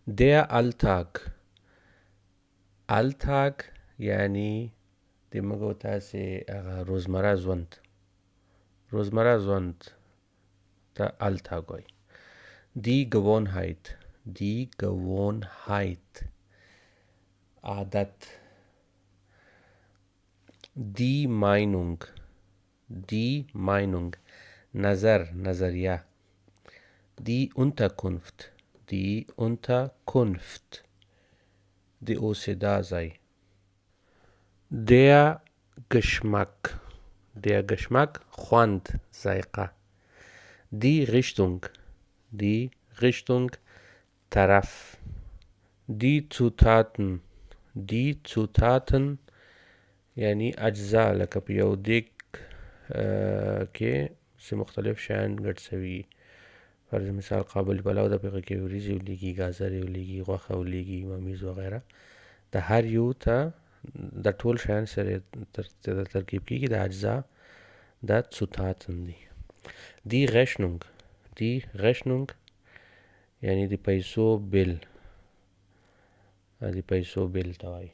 Der Alltag. Alltag یعنی د موږ او تاسې هغه روزمره ژوند ته Alltag وایي. Die Gewohnheit عادت. Die Meinung نظریه. Die Unterkunft د اوسېدا ځای. Der Geschmack خوند ذایقه. Die Richtung طرف. Die Zutaten یعنی اجزا لکه په یو دیګ کې څه مختلف شیان ګډ سوي. فرض مثال قابل پلو ده، په هغه کې وریځې ولیږي، ګازرې ولیږي، غوښه ولیږي، ممیز وغیره. د هر یو ته د ټول شیان سره ترکیب کېږي د اجزا د Zutaten دي. Die Rechnung یعنی د پیسو بیل ته وایي.